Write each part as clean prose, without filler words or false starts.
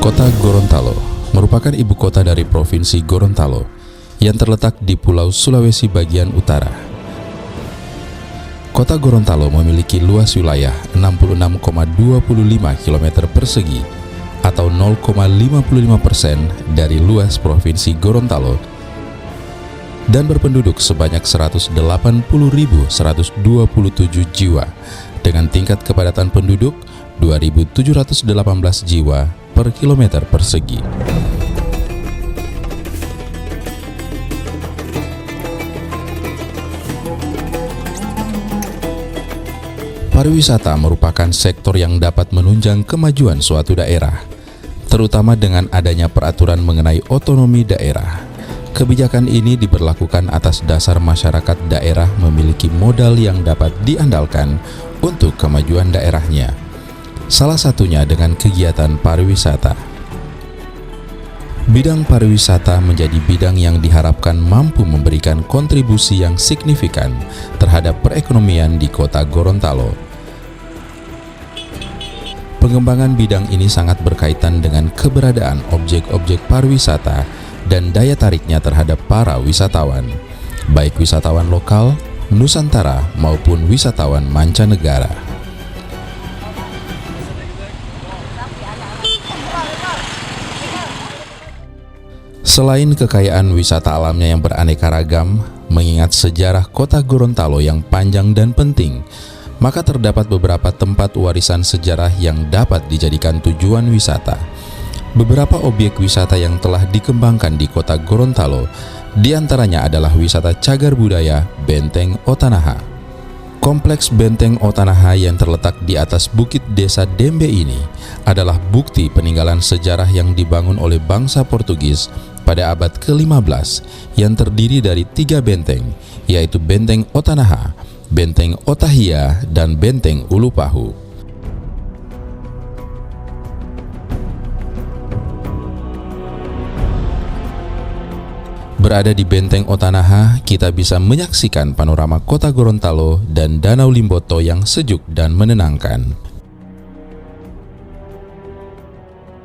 Kota Gorontalo merupakan ibu kota dari Provinsi Gorontalo yang terletak di Pulau Sulawesi bagian utara. Kota Gorontalo memiliki luas wilayah 66,25 km persegi atau 0,55% dari luas Provinsi Gorontalo dan berpenduduk sebanyak 180.127 jiwa dengan tingkat kepadatan penduduk 2.718 jiwa per kilometer persegi. Pariwisata merupakan sektor yang dapat menunjang kemajuan suatu daerah, terutama dengan adanya peraturan mengenai otonomi daerah. Kebijakan ini diberlakukan atas dasar masyarakat daerah memiliki modal yang dapat diandalkan untuk kemajuan daerahnya. Salah satunya dengan kegiatan pariwisata. Bidang pariwisata menjadi bidang yang diharapkan mampu memberikan kontribusi yang signifikan terhadap perekonomian di Kota Gorontalo. Pengembangan bidang ini sangat berkaitan dengan keberadaan objek-objek pariwisata dan daya tariknya terhadap para wisatawan, baik wisatawan lokal, Nusantara maupun wisatawan mancanegara. Selain kekayaan wisata alamnya yang beraneka ragam, mengingat sejarah Kota Gorontalo yang panjang dan penting, maka terdapat beberapa tempat warisan sejarah yang dapat dijadikan tujuan wisata. Beberapa objek wisata yang telah dikembangkan di Kota Gorontalo, diantaranya adalah wisata cagar budaya Benteng Otanaha. Kompleks Benteng Otanaha yang terletak di atas bukit desa Dembe ini adalah bukti peninggalan sejarah yang dibangun oleh bangsa Portugis pada abad ke-15 yang terdiri dari 3 benteng, yaitu Benteng Otanaha, Benteng Otahia, dan Benteng Ulupahu. Berada di Benteng Otanaha, kita bisa menyaksikan panorama Kota Gorontalo dan Danau Limboto yang sejuk dan menenangkan.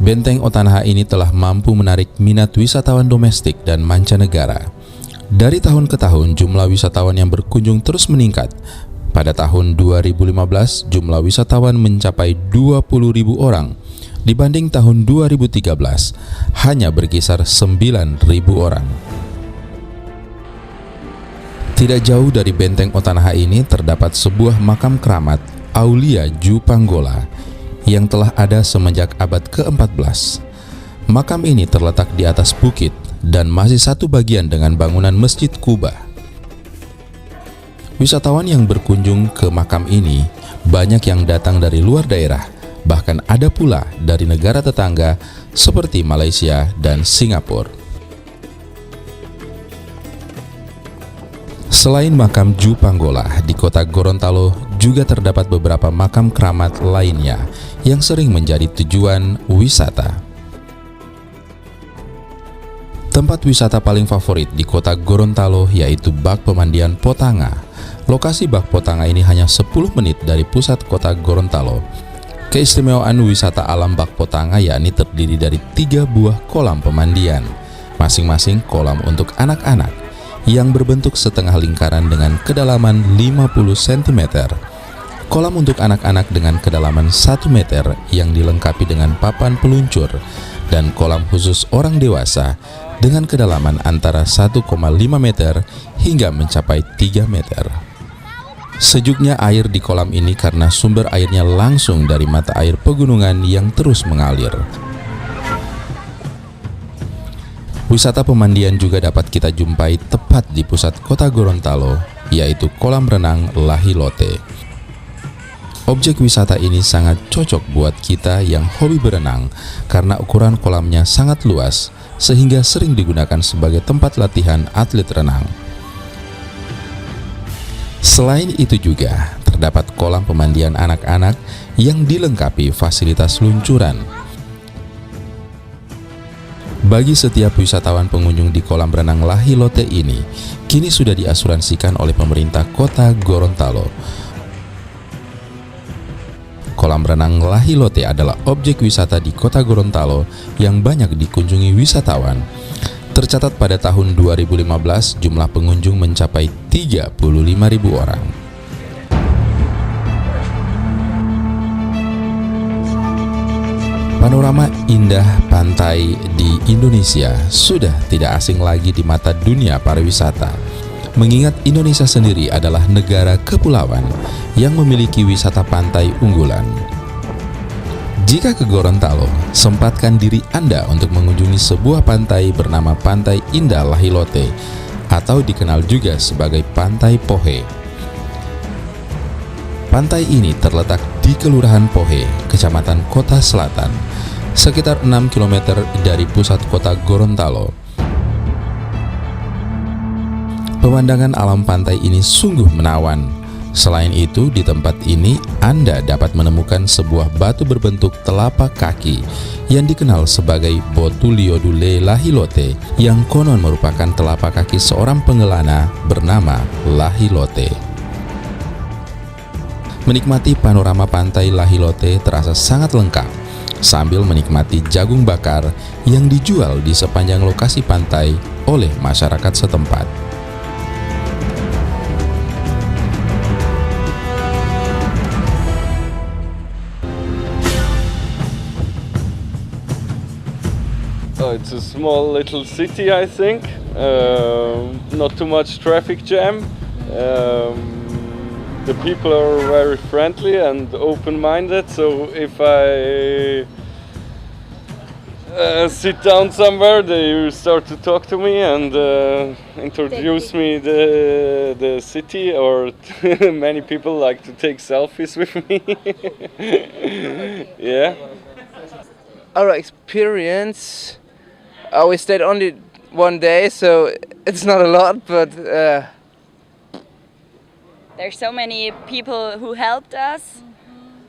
Benteng Otanaha ini telah mampu menarik minat wisatawan domestik dan mancanegara. Dari tahun ke tahun, jumlah wisatawan yang berkunjung terus meningkat. Pada tahun 2015, jumlah wisatawan mencapai 20.000 orang. Dibanding tahun 2013, hanya berkisar 9.000 orang. Tidak jauh dari Benteng Otanaha ini terdapat sebuah makam keramat Aulia Ju Panggola yang telah ada semenjak abad ke-14. Makam ini terletak di atas bukit dan masih satu bagian dengan bangunan Masjid Kuba. Wisatawan yang berkunjung ke makam ini banyak yang datang dari luar daerah, bahkan ada pula dari negara tetangga seperti Malaysia dan Singapura. Selain makam Ju Panggola, di Kota Gorontalo juga terdapat beberapa makam keramat lainnya yang sering menjadi tujuan wisata. Tempat wisata paling favorit di Kota Gorontalo yaitu Bak Pemandian Potanga. Lokasi Bak Potanga ini hanya 10 menit dari pusat Kota Gorontalo. Keistimewaan wisata alam Bak Potanga yakni terdiri dari 3 buah kolam pemandian, masing-masing kolam untuk anak-anak, yang berbentuk setengah lingkaran dengan kedalaman 50 cm. Kolam untuk anak-anak dengan kedalaman 1 meter yang dilengkapi dengan papan peluncur, dan kolam khusus orang dewasa dengan kedalaman antara 1,5 meter hingga mencapai 3 meter. Sejuknya air di kolam ini karena sumber airnya langsung dari mata air pegunungan yang terus mengalir. Wisata pemandian juga dapat kita jumpai tepat di pusat kota Gorontalo, yaitu kolam renang Lahilote. Objek wisata ini sangat cocok buat kita yang hobi berenang karena ukuran kolamnya sangat luas, sehingga sering digunakan sebagai tempat latihan atlet renang. Selain itu juga, terdapat kolam pemandian anak-anak yang dilengkapi fasilitas luncuran. Bagi setiap wisatawan pengunjung di kolam renang Lahilote ini, kini sudah diasuransikan oleh pemerintah kota Gorontalo. Kolam renang Lahilote adalah objek wisata di kota Gorontalo yang banyak dikunjungi wisatawan. Tercatat pada tahun 2015 jumlah pengunjung mencapai 35.000 orang. Panorama indah pantai di Indonesia sudah tidak asing lagi di mata dunia pariwisata. Mengingat Indonesia sendiri adalah negara kepulauan yang memiliki wisata pantai unggulan. Jika ke Gorontalo, sempatkan diri Anda untuk mengunjungi sebuah pantai bernama Pantai Indah Lahilote atau dikenal juga sebagai Pantai Pohe. Pantai ini terletak di Kelurahan Pohe, Kecamatan Kota Selatan, sekitar 6 km dari pusat kota Gorontalo. Pemandangan alam pantai ini sungguh menawan. Selain itu, di tempat ini Anda dapat menemukan sebuah batu berbentuk telapak kaki yang dikenal sebagai Botuliodule Lahilote, yang konon merupakan telapak kaki seorang pengelana bernama Lahilote. Menikmati panorama pantai Lahilote terasa sangat lengkap sambil menikmati jagung bakar yang dijual di sepanjang lokasi pantai oleh masyarakat setempat. Oh, it's a small little city, I think. Not too much traffic jam. The people are very friendly and open-minded, so if I sit down somewhere, they start to talk to me and introduce me the city, or many people like to take selfies with me. Yeah. Our experience, we stayed only one day, so it's not a lot, but there's so many people who helped us,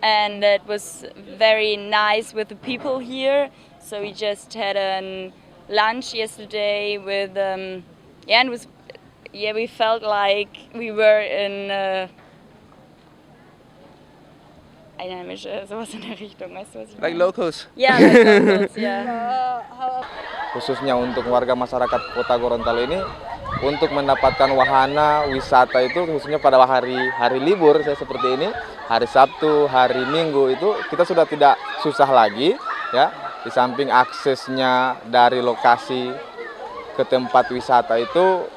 and it was very nice with the people here. So we just had a lunch yesterday with, and it was, we felt like we were in einheimische, sowas in der Richtung, weißt du was ich meine? like locals. Yeah, like locals, yeah. Khususnya untuk warga masyarakat kota Gorontalo ini, untuk mendapatkan wahana wisata itu khususnya pada hari libur saya seperti ini, hari Sabtu, hari Minggu itu kita sudah tidak susah lagi ya. Di samping aksesnya dari lokasi ke tempat wisata itu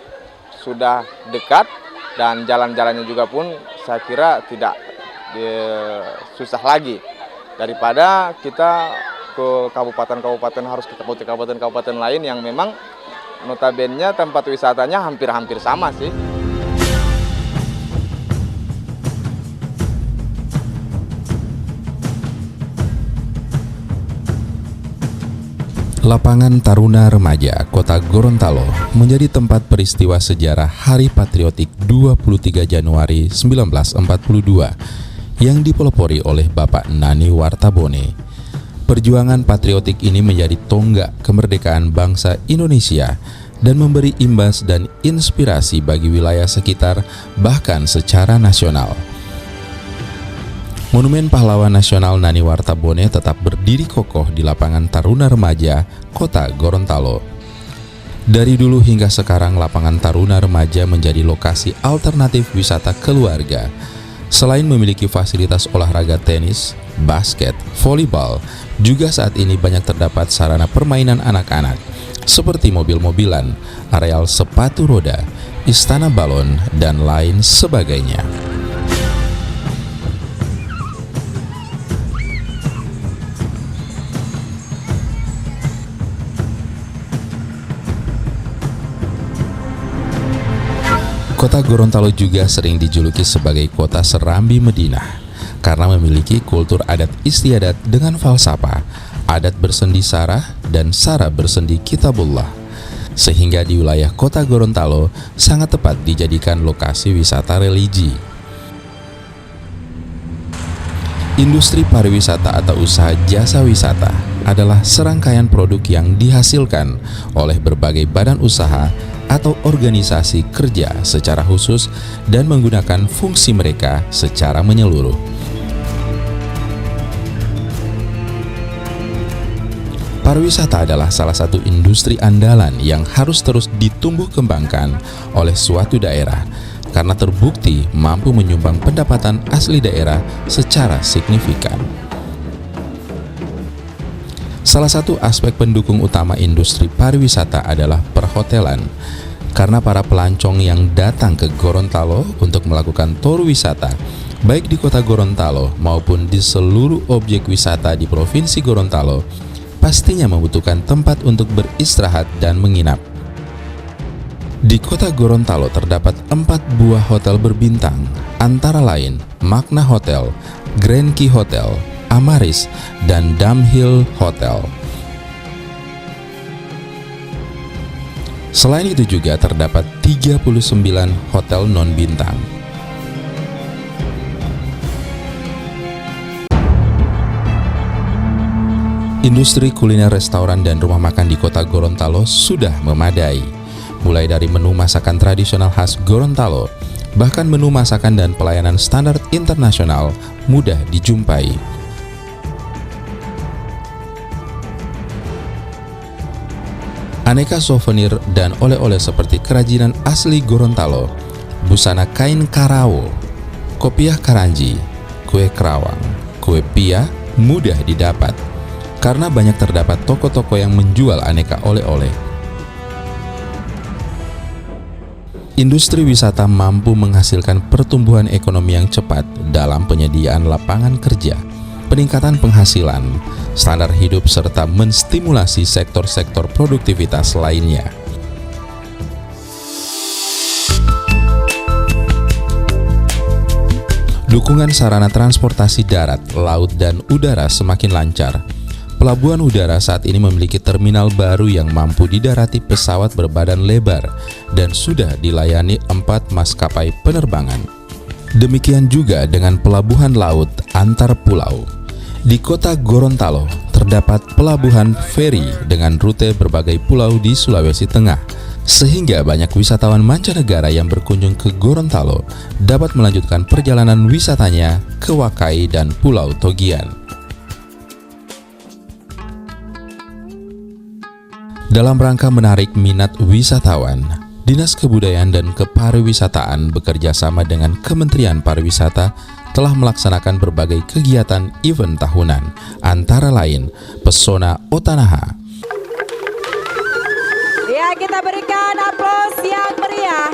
sudah dekat, dan jalan-jalannya juga pun saya kira tidak susah lagi daripada kita ke kabupaten-kabupaten, harus ke kabupaten-kabupaten lain yang memang notabene tempat wisatanya hampir-hampir sama sih. Lapangan Taruna Remaja Kota Gorontalo menjadi tempat peristiwa sejarah Hari Patriotik 23 Januari 1942 yang dipelopori oleh Bapak Nani Wartabone. Perjuangan patriotik ini menjadi tonggak kemerdekaan bangsa Indonesia dan memberi imbas dan inspirasi bagi wilayah sekitar, bahkan secara nasional. Monumen Pahlawan Nasional Nani Wartabone tetap berdiri kokoh di Lapangan Taruna Remaja Kota Gorontalo. Dari dulu hingga sekarang, Lapangan Taruna Remaja menjadi lokasi alternatif wisata keluarga. Selain memiliki fasilitas olahraga tenis, basket, volleyball, juga saat ini banyak terdapat sarana permainan anak-anak seperti mobil-mobilan, areal sepatu roda, istana balon, dan lain sebagainya. Kota Gorontalo juga sering dijuluki sebagai kota Serambi Madinah karena memiliki kultur adat istiadat dengan falsafah, adat bersendi sarah dan sarah bersendi kitabullah. Sehingga di wilayah kota Gorontalo sangat tepat dijadikan lokasi wisata religi. Industri pariwisata atau usaha jasa wisata adalah serangkaian produk yang dihasilkan oleh berbagai badan usaha atau organisasi kerja secara khusus dan menggunakan fungsi mereka secara menyeluruh. Pariwisata adalah salah satu industri andalan yang harus terus ditumbuh kembangkan oleh suatu daerah karena terbukti mampu menyumbang pendapatan asli daerah secara signifikan. Salah satu aspek pendukung utama industri pariwisata adalah perhotelan, karena para pelancong yang datang ke Gorontalo untuk melakukan tur wisata, baik di kota Gorontalo maupun di seluruh objek wisata di Provinsi Gorontalo, pastinya membutuhkan tempat untuk beristirahat dan menginap. Di kota Gorontalo terdapat 4 buah hotel berbintang, antara lain Magna Hotel, Grand Key Hotel, Amaris, dan Damhill Hotel. Selain itu juga terdapat 39 hotel non-bintang. Industri kuliner restoran dan rumah makan di kota Gorontalo sudah memadai. Mulai dari menu masakan tradisional khas Gorontalo, bahkan menu masakan dan pelayanan standar internasional mudah dijumpai. Aneka souvenir dan oleh-oleh seperti kerajinan asli Gorontalo, busana kain karawo, kopiah karanji, kue kerawang, kue pia mudah didapat karena banyak terdapat toko-toko yang menjual aneka oleh-oleh. Industri wisata mampu menghasilkan pertumbuhan ekonomi yang cepat dalam penyediaan lapangan kerja, peningkatan penghasilan, standar hidup, serta menstimulasi sektor-sektor produktivitas lainnya. Dukungan sarana transportasi darat, laut, dan udara semakin lancar. Pelabuhan udara saat ini memiliki terminal baru yang mampu didarati pesawat berbadan lebar dan sudah dilayani 4 maskapai penerbangan. Demikian juga dengan pelabuhan laut antar pulau. Di kota Gorontalo terdapat pelabuhan feri dengan rute berbagai pulau di Sulawesi Tengah, sehingga banyak wisatawan mancanegara yang berkunjung ke Gorontalo dapat melanjutkan perjalanan wisatanya ke Wakai dan Pulau Togian. Dalam rangka menarik minat wisatawan, Dinas Kebudayaan dan Kepariwisataan bekerja sama dengan Kementerian Pariwisata telah melaksanakan berbagai kegiatan event tahunan, antara lain Pesona Otanaha. Ya, kita berikan aplaus yang meriah.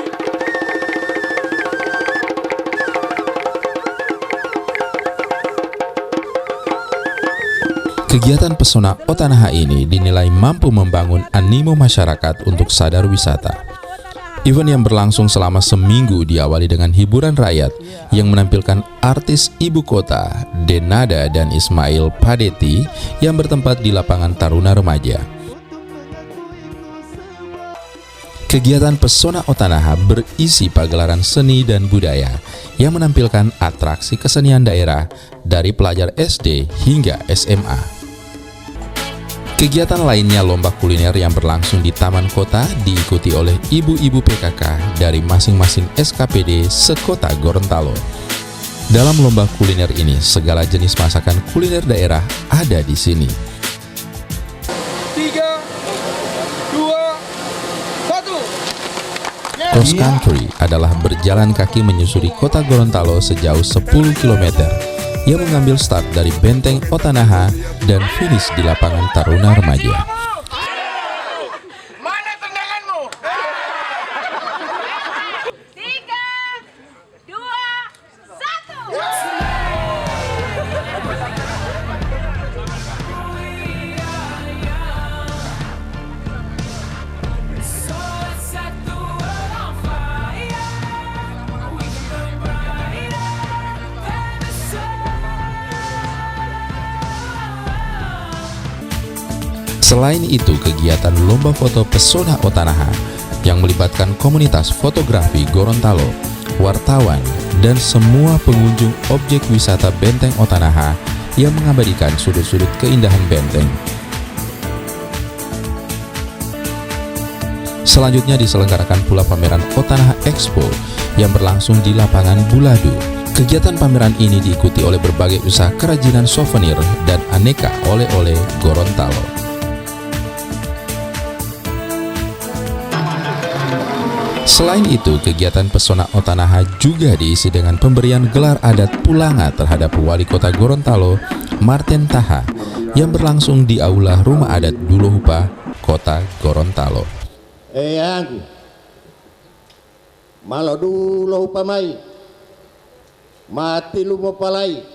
Kegiatan Pesona Otanaha ini dinilai mampu membangun animo masyarakat untuk sadar wisata. Event yang berlangsung selama seminggu diawali dengan hiburan rakyat yang menampilkan artis ibu kota Denada dan Ismail Padeti yang bertempat di lapangan Taruna Remaja. Kegiatan Pesona Otanaha berisi pagelaran seni dan budaya yang menampilkan atraksi kesenian daerah dari pelajar SD hingga SMA. Kegiatan lainnya lomba kuliner yang berlangsung di Taman Kota diikuti oleh ibu-ibu PKK dari masing-masing SKPD sekota Gorontalo. Dalam lomba kuliner ini, segala jenis masakan kuliner daerah ada di sini. 3, 2, 1. Cross country adalah berjalan kaki menyusuri kota Gorontalo sejauh 10 km yang mengambil start dari Benteng Otanaha dan finish di lapangan Taruna Remaja. Mana tendanganmu? 3, 2, 1. Selain itu, kegiatan lomba foto pesona Otanaha yang melibatkan komunitas fotografi Gorontalo, wartawan, dan semua pengunjung objek wisata Benteng Otanaha yang mengabadikan sudut-sudut keindahan benteng. Selanjutnya diselenggarakan pula pameran Otanaha Expo yang berlangsung di lapangan Buladu. Kegiatan pameran ini diikuti oleh berbagai usaha kerajinan souvenir dan aneka oleh-oleh Gorontalo. Selain itu, kegiatan pesona Otanaha juga diisi dengan pemberian gelar adat Pulanga terhadap Wali Kota Gorontalo, Marten Taha, yang berlangsung di Aula Rumah Adat Dulohupa, Kota Gorontalo. Aku malo Dulohupa mai, mati lu mau palai.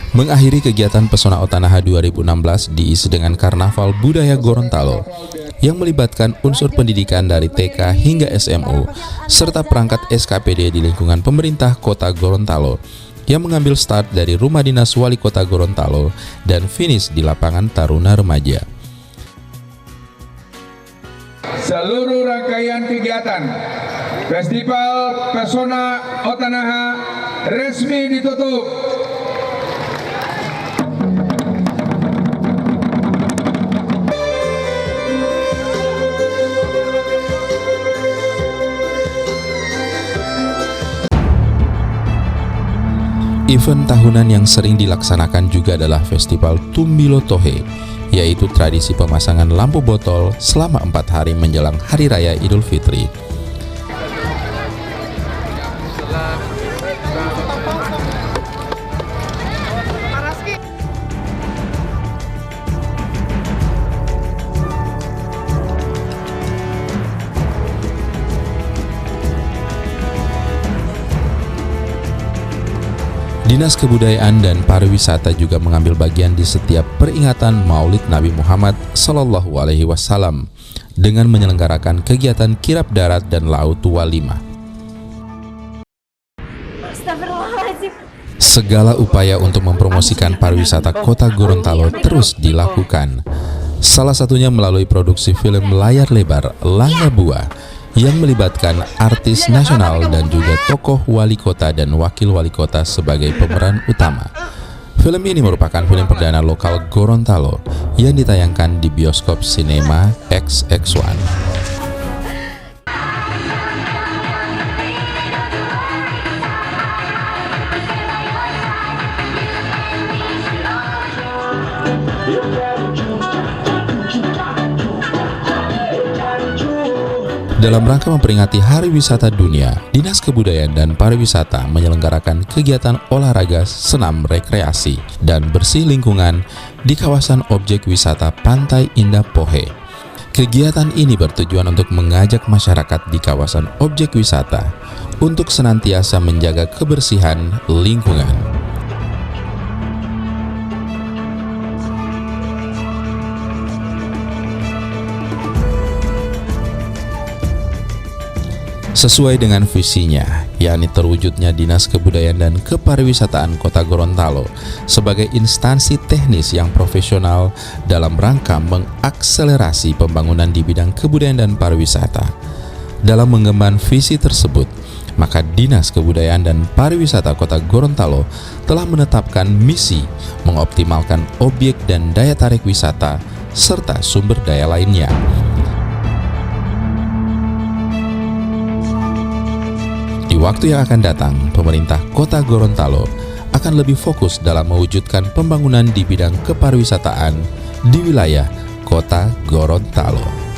Mengakhiri kegiatan Pesona Otanaha 2016 diisi dengan Karnaval Budaya Gorontalo yang melibatkan unsur pendidikan dari TK hingga SMU serta perangkat SKPD di lingkungan pemerintah Kota Gorontalo yang mengambil start dari Rumah Dinas Wali Kota Gorontalo dan finish di lapangan Taruna Remaja. Seluruh rangkaian kegiatan Festival Pesona Otanaha resmi ditutup. Event tahunan yang sering dilaksanakan juga adalah Festival Tumbilo Tohe, yaitu tradisi pemasangan lampu botol selama 4 hari menjelang Hari Raya Idul Fitri. Dinas Kebudayaan dan Pariwisata juga mengambil bagian di setiap peringatan Maulid Nabi Muhammad Sallallahu Alaihi Wasallam dengan menyelenggarakan kegiatan kirap darat dan laut walimah. Segala upaya untuk mempromosikan pariwisata Kota Gorontalo terus dilakukan. Salah satunya melalui produksi film layar lebar Langga Buah yang melibatkan artis nasional dan juga tokoh wali kota dan wakil wali kota sebagai pemeran utama. Film ini merupakan film perdana lokal Gorontalo yang ditayangkan di bioskop Sinema XX1. Dalam rangka memperingati Hari Wisata Dunia, Dinas Kebudayaan dan Pariwisata menyelenggarakan kegiatan olahraga, senam, rekreasi, dan bersih lingkungan di kawasan objek wisata Pantai Indah Pohe. Kegiatan ini bertujuan untuk mengajak masyarakat di kawasan objek wisata untuk senantiasa menjaga kebersihan lingkungan. Sesuai dengan visinya, yakni terwujudnya Dinas Kebudayaan dan Kepariwisataan Kota Gorontalo sebagai instansi teknis yang profesional dalam rangka mengakselerasi pembangunan di bidang kebudayaan dan pariwisata. Dalam mengemban visi tersebut, maka Dinas Kebudayaan dan Pariwisata Kota Gorontalo telah menetapkan misi mengoptimalkan objek dan daya tarik wisata serta sumber daya lainnya. Di waktu yang akan datang, pemerintah Kota Gorontalo akan lebih fokus dalam mewujudkan pembangunan di bidang kepariwisataan di wilayah Kota Gorontalo.